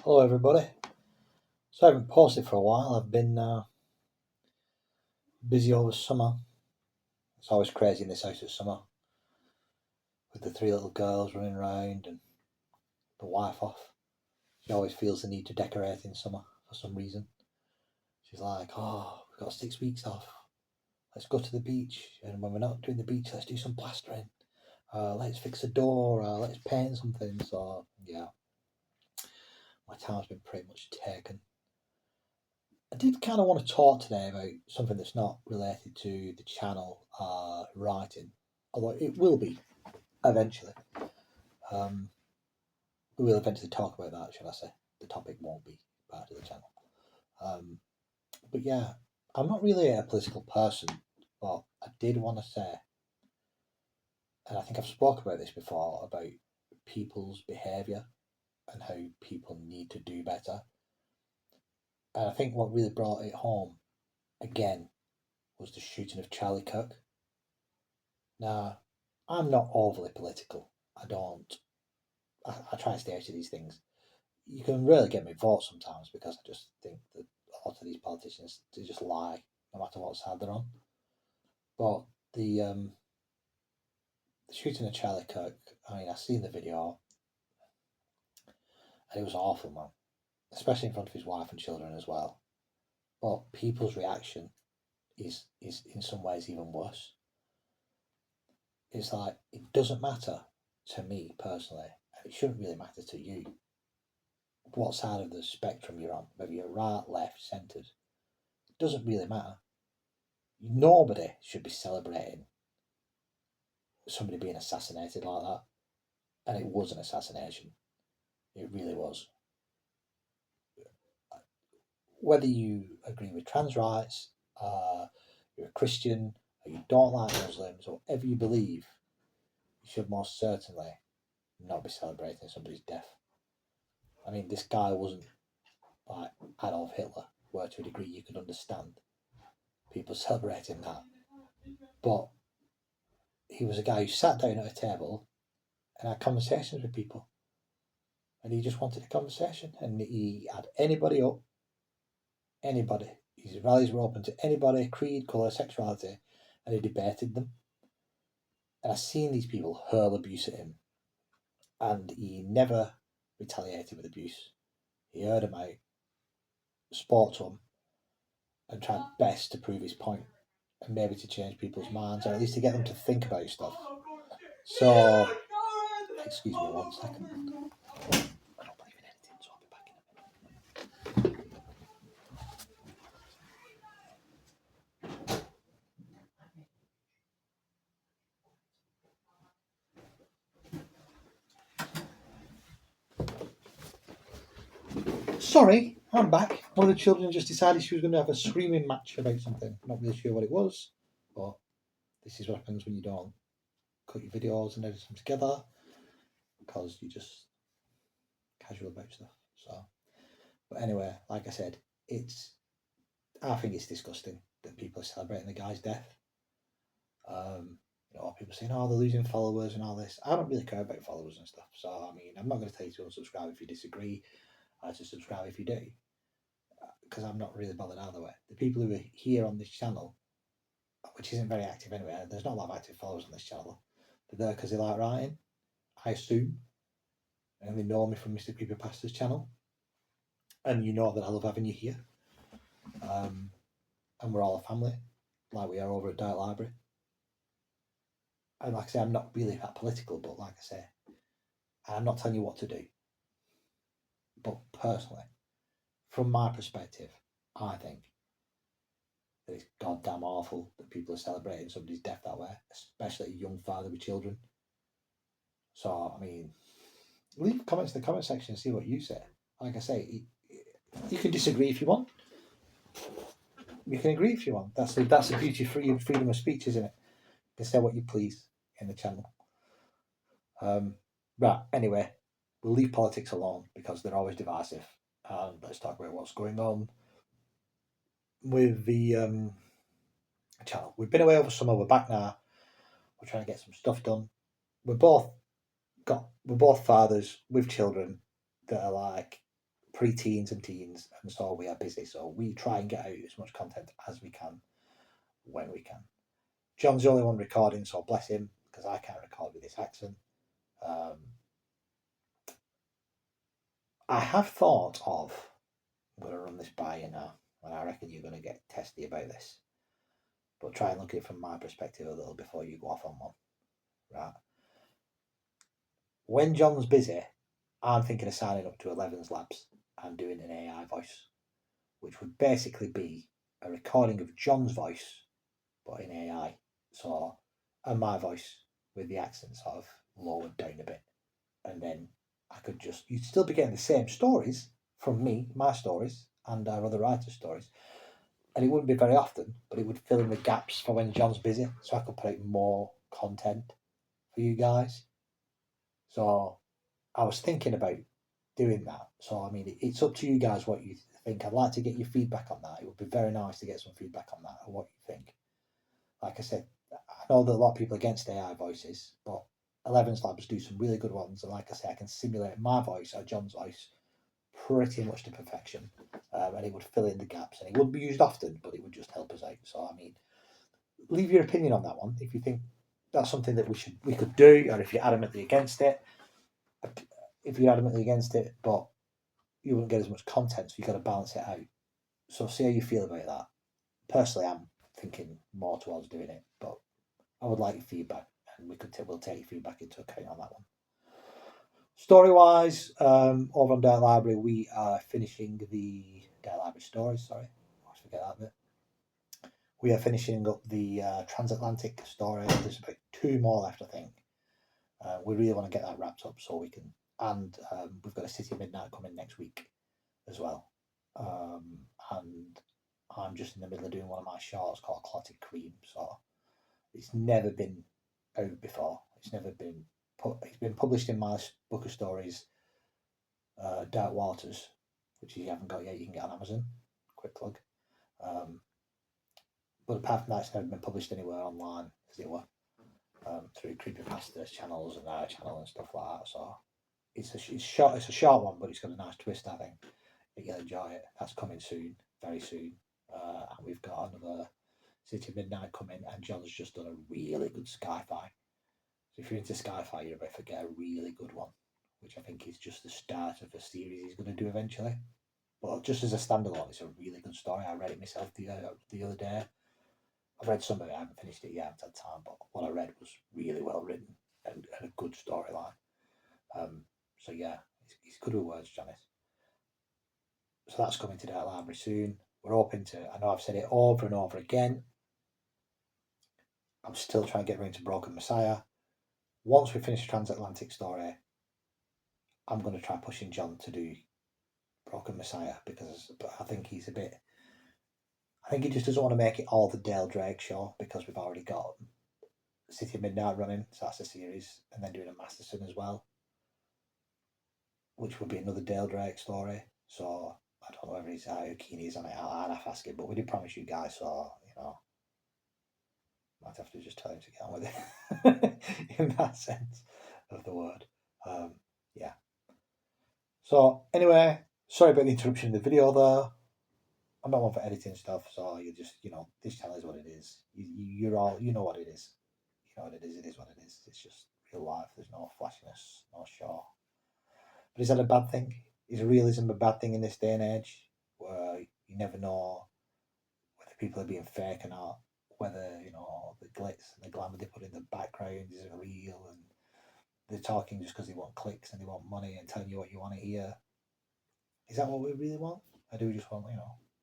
Hello, everybody. So I haven't posted for a while. I've been busy over summer. It's always crazy in this house at summer with the three little girls running around and the wife off. She always feels the need to decorate in summer for some reason. She's like, "Oh, we've got 6 weeks off. Let's go to the beach. And when we're not doing the beach, let's do some plastering. Let's fix a door. Let's paint something." So yeah, my time's been pretty much taken. I did kind of want to talk today about something that's not related to the channel writing, although it will be eventually. We will eventually talk about that, should I say. The topic won't be part of the channel. But yeah, I'm not really a political person, but I did want to say, and I think I've spoken about this before, about people's behaviour and how people need to do better. And I think what really brought it home again was the shooting of Charlie Kirk. Now, I'm not overly political. I don't. I try to stay out of these things. You can really get me vote sometimes because I just think that a lot of these politicians they just lie no matter what side they're on. But the shooting of Charlie Kirk, I mean, I seen the video and it was awful, man. Especially in front of his wife and children as well. But people's reaction is in some ways even worse. It's like it doesn't matter to me personally, and it shouldn't really matter to you what side of the spectrum you're on, whether you're right, left, centred. It doesn't really matter. Nobody should be celebrating somebody being assassinated like that. And it was an assassination. It really was. Whether you agree with trans rights, you're a Christian, or you don't like Muslims, or whatever you believe, you should most certainly not be celebrating somebody's death. I mean, this guy wasn't like Adolf Hitler, where to a degree you could understand people celebrating that. But he was a guy who sat down at a table and had conversations with people. And he just wanted a conversation. And he had anybody up, anybody. His rallies were open to anybody, creed, colour, sexuality, and he debated them. And I've seen these people hurl abuse at him. And he never retaliated with abuse. He heard them out, spoke to them, and tried best to prove his point and maybe to change people's minds or at least to get them to think about stuff. So, excuse me 1 second. I don't believe in anything, so I'll be back in a minute. Sorry, I'm back. One of the children just decided she was going to have a screaming match about something. Not really sure what it was, but this is what happens when you don't cut your videos and edit them together because you're just casual about stuff. So, but anyway, like I said, I think it's disgusting that people are celebrating the guy's death. People saying, "Oh, they're losing followers and all this." I don't really care about followers and stuff. So, I mean, I'm not going to tell you to unsubscribe if you disagree, or to subscribe if you do, because I'm not really bothered either way. The people who are here on this channel, which isn't very active anyway, there's not a lot of active followers on this channel. They're there because they like writing, I assume, and they know me from Mr. Creepypasta's channel, and you know that I love having you here. And we're all a family, like we are over at Dirt Library. And like I say, I'm not really that political, but like I say, I'm not telling you what to do. But personally, from my perspective, I think that it's goddamn awful that people are celebrating somebody's death that way, especially a young father with children. So, I mean, leave comments in the comment section and see what you say. Like I say, you can disagree if you want. You can agree if you want. That's the beauty of freedom of speech, isn't it? You can say what you please in the channel. Right, anyway, we'll leave politics alone because they're always divisive. And let's talk about what's going on with the channel. We've been away over summer, we're back now. We're trying to get some stuff done. We're both fathers with children that are like pre-teens and teens, and so we are busy. So we try and get out as much content as we can when we can. John's the only one recording, so bless him, because I can't record with this accent. I have thought of, I'm going to run this by you now, and I reckon you're going to get testy about this, but try and look at it from my perspective a little before you go off on one. Right? When John's busy, I'm thinking of signing up to 11's Labs and doing an AI voice, which would basically be a recording of John's voice, but in AI. So, and my voice with the accent sort of lowered down a bit. And then I could just, you'd still be getting the same stories from me, my stories, and our other writers' stories. And it wouldn't be very often, but it would fill in the gaps for when John's busy. So I could put out more content for you guys. So I was thinking about doing that. So, I mean, it's up to you guys what you think. I'd like to get your feedback on that. It would be very nice to get some feedback on that and what you think. Like I said, I know that a lot of people are against AI voices, but 11's Labs do some really good ones. And like I say, I can simulate my voice or John's voice pretty much to perfection. And it would fill in the gaps. And it wouldn't be used often, but it would just help us out. So, I mean, leave your opinion on that one. If you think that's something that we could do, or if you're adamantly against it. If you're adamantly against it, but you wouldn't get as much content, so you've got to balance it out. So see how you feel about that. Personally, I'm thinking more towards doing it, but I would like your feedback, and we'll take your feedback into account on that one. Story-wise, over on Dirt Library, we are finishing the Dirt Library stories. Sorry, I always forget that bit. We are finishing up the transatlantic story. There's about 2 more left, I think. We really want to get that wrapped up so we can, and we've got a City of Midnight coming next week as well. And I'm just in the middle of doing one of my shorts called Clotted Cream. So it's never been out before. It's been published in my book of stories, Dark Waters, which if you haven't got yet, you can get on Amazon. Quick plug. But apart from that, it's never been published anywhere online, as it were, through creepypasta channels and our channel and stuff like that. So it's a short one, but it's got a nice twist, I think. You'll enjoy it. That's coming soon, very soon. And we've got another City of Midnight coming, and John's just done a really good sci-fi. So if you're into sci-fi, you're about to get a really good one, which I think is just the start of a series he's going to do eventually. But just as a standalone, it's a really good story. I read it myself the other day. I've read some of it, I haven't finished it yet, I haven't had time, but what I read was really well written and a good storyline. So yeah, he's good with words, Janice. So that's coming to Dirt Library soon. We're hoping to, I know I've said it over and over again, I'm still trying to get around to Broken Messiah. Once we finish the transatlantic story, I'm going to try pushing John to do Broken Messiah, because I think he just doesn't want to make it all the Dale Drake show, because we've already got City of Midnight running, so that's a series, and then doing a Masterson as well, which would be another Dale Drake story. So I don't know whether he's how keen he is on it. I'd have to ask him, but we did promise you guys, so might have to just tell him to get on with it in that sense of the word. Yeah. So anyway, sorry about the interruption in the video there. I'm not one for editing stuff, so you just, this channel is what it is. You know what it is. You know what it is. It is what it is. It's just real life. There's no flashiness, no show. But is that a bad thing? Is realism a bad thing in this day and age, where you never know whether people are being fake or not, whether the glitz and the glamour they put in the background is real, and they're talking just because they want clicks and they want money and telling you what you want to hear? Is that what we really want? I do just want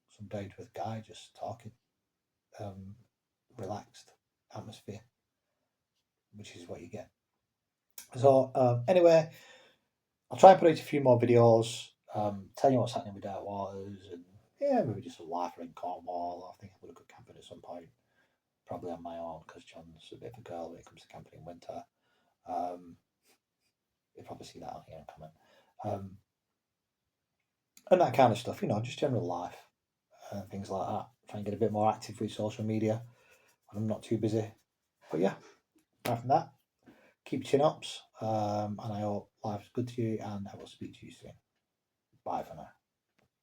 some down to earth guy just talking, relaxed atmosphere, which is what you get. So anyway, I'll try and put out a few more videos, tell you what's happening with Dark Waters, and maybe just a life around Cornwall. I think I'm going to go camping at some point, probably on my own, because John's a bit of a girl when it comes to camping in winter. You'll probably see that on here in comment. And that kind of stuff, just general life and things like that. Try and get a bit more active with social media when I'm not too busy. But yeah, apart from that, keep your chin ups, and I hope life's good to you, and I will speak to you soon. Bye for now.